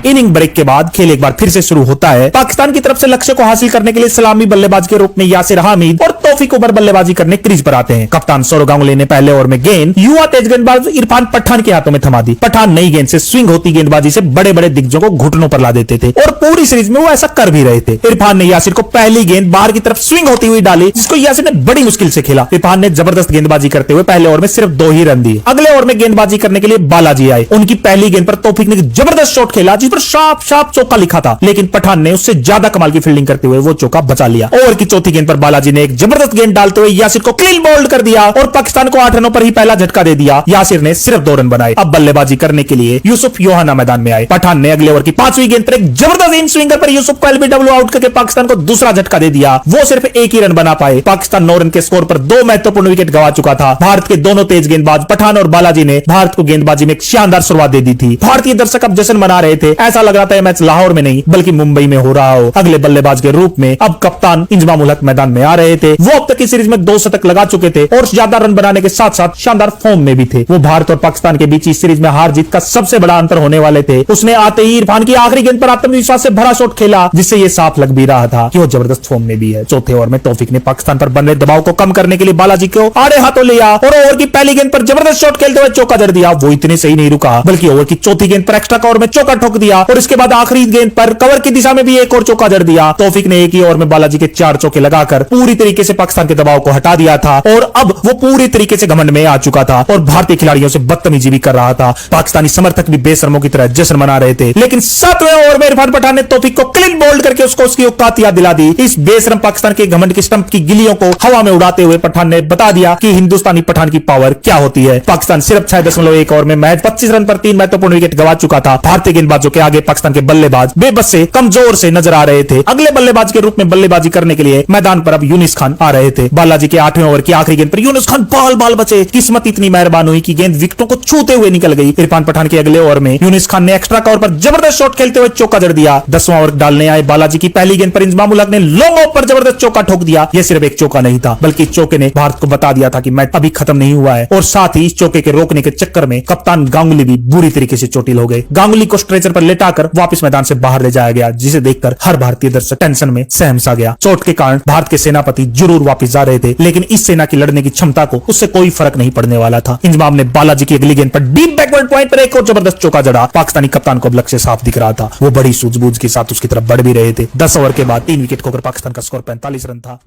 Inning break के बाद खेल एक बार फिर से शुरू होता है। पाकिस्तान की तरफ से लक्ष्य को हासिल करने के लिए सलामी बल्लेबाज के रूप में यासिर हामिद और तौफीक उमर बल्लेबाजी करने क्रीज पर आते हैं। कप्तान सौरव गांगुली ने पहले ओवर में गेंद युवा तेज गेंदबाज इरफान पठान के हाथों में थमा दी। पठान नई गेंद से स्विंग होती गेंदबाजी से बड़े बड़े दिग्गजों को घुटनों पर ला देते थे और पूरी सीरीज में वो ऐसा कर भी रहे थे। इरफान ने यासिर को पहली गेंद बाहर की तरफ स्विंग होती हुई डाली, जिसको यासिर ने बड़ी मुश्किल से खेला। इरफान ने जबरदस्त गेंदबाजी करते हुए पहले ओवर में सिर्फ 2 ही रन दिए। अगले ओवर में गेंदबाजी करने के लिए बालाजी आए। उनकी पहली गेंद पर तौफीक ने जबरदस्त शॉट खेला, जिस पर शार्प चौका लिखा था, लेकिन पठान ने उससे ज्यादा कमाल की फील्डिंग करते हुए वो चौका बचा लिया। ओवर की चौथी गेंद पर बालाजी ने एक जबरदस्त गेंद डालते हुए यासिर को क्लीन बोल्ड कर दिया और पाकिस्तान को 8 रनों पर ही पहला झटका दे दिया। यासिर ने सिर्फ 2 रन बनाए। अब बल्लेबाजी करने के लिए यूसुफ योहाना मैदान में आए। पठान ने अगले ओवर की 5वीं गेंद पर एक जबरदस्त इन स्विंगर पर यूसुफ को एलबीडब्ल्यू आउट करके पाकिस्तान को दूसरा झटका दे दिया। वो सिर्फ 1 ही रन बना पाए। पाकिस्तान 9 रन के स्कोर पर 2 महत्वपूर्ण विकेट गंवा चुका था। भारत के दोनों तेज गेंदबाज पठान और बालाजी ने भारत को गेंदबाजी में एक शानदार शुरुआत दे दी थी। भारतीय दर्शक अब जश्न मना रहे थे। ऐसा लग रहा था यह मैच लाहौर में नहीं बल्कि मुंबई में हो रहा हो। अगले बल्लेबाज के रूप में अब कप्तान इंजमाम उल हक मैदान में आ रहे थे। वो अब तक की सीरीज में 2 शतक लगा चुके थे और ज्यादा रन बनाने के साथ साथ शानदार फॉर्म में भी थे। वो भारत और पाकिस्तान के बीच इस सीरीज में हार जीत का सबसे बड़ा अंतर होने वाले थे। उसने आते ही इरफान की आखिरी गेंद पर आत्मविश्वास से भरा शॉट खेला, जिससे ये साफ लग भी रहा था कि वो जबरदस्त फॉर्म में भी है। चौथे ओवर में तौफीक ने पाकिस्तान पर बन रहे दबाव को कम करने के लिए बालाजी को आड़े हाथों लिया और ओवर की पहली गेंद पर जबरदस्त शॉट खेलते हुए चौका जड़ दिया। वो इतने सही नहीं रुका, बल्कि ओवर की चौथी गेंद पर एक्स्ट्रा कवर में चौका ठोक दिया और इसके बाद आखिरी गेंद पर कवर की दिशा में भी एक और चौका जड़ दिया। तौफीक ने एक ही ओवर में बालाजी के 4 चौके लगाकर पूरी तरीके से पाकिस्तान के दबाव को हटा दिया था और अब वो पूरी तरीके से घमंड में आ चुका था और भारतीय खिलाड़ियों से बदतमीजी भी कर रहा था। पाकिस्तानी समर्थक भी बेशर्मों की तरह जश्न मना रहे थे, लेकिन 7वें ओवर में इरफान पठान ने तौफीक को क्लीन बोल्ड करके उसको उसकी औकात याद दिला दी। इस बेशरम पाकिस्तान के घमंड की स्टंप की गिलियों को हवा में उड़ाते हुए पठान ने बता दिया कि हिंदुस्तानी पठान की पावर क्या होती है। पाकिस्तान सिर्फ 6.1 ओवर में मैच 25 रन पर 3 महत्वपूर्ण विकेट गंवा चुका था। भारतीय गेंदबाजों के आगे पाकिस्तान के बल्लेबाज बेबस से कमजोर से नजर आ रहे थे। अगले बल्लेबाज के रूप में बल्लेबाजी करने के लिए मैदान पर अब यूनिस खान आ रहे थे। बालाजी के 8वें ओवर की आखिरी गेंद पर यूनिस खान बाल बचे। किस्मत इतनी मेहरबान हुई कि गेंद विकेटों को छूते हुए निकल गई। इरफान पठान के अगले ओवर में यूनिस खान ने एक्स्ट्रा कवर पर जबरदस्त शॉट खेलते हुए चौका जड़ दिया। 10वां ओवर डालने आए बालाजी की पहली गेंद पर इंजमाम उल हक ने लॉन्ग ऑफ पर जबरदस्त चौका ठोक दिया। यह सिर्फ एक चौका नहीं था, बल्कि चौके ने भारत को बता दिया था कि मैच अभी खत्म नहीं हुआ है और साथ ही इस चौके के रोकने के चक्कर में कप्तान गांगुली भी बुरी तरीके से चोटिल हो गए। गांगुली को स्ट्रेचर पर लेटाकर वापस मैदान से बाहर ले जाया गया, जिसे देखकर हर भारतीय दर्शक टेंशन में सहम सा गया। चोट के कारण भारत के सेनापति जरूर वापस जा रहे थे, लेकिन इस सेना की लड़ने की क्षमता को उससे कोई फर्क नहीं पड़ने वाला था। इंजमाम ने बालाजी की अगली गेंद पर डीप बैकवर्ड पॉइंट पर एक और जबरदस्त चौका जड़ा। पाकिस्तानी कप्तान को अब लक्ष्य साफ दिख रहा था। वो बड़ी सूझबूझ के साथ उसकी तरफ बढ़ भी रहे थे। 10 ओवर के बाद 3 विकेट खोकर पाकिस्तान का स्कोर 45 रन था।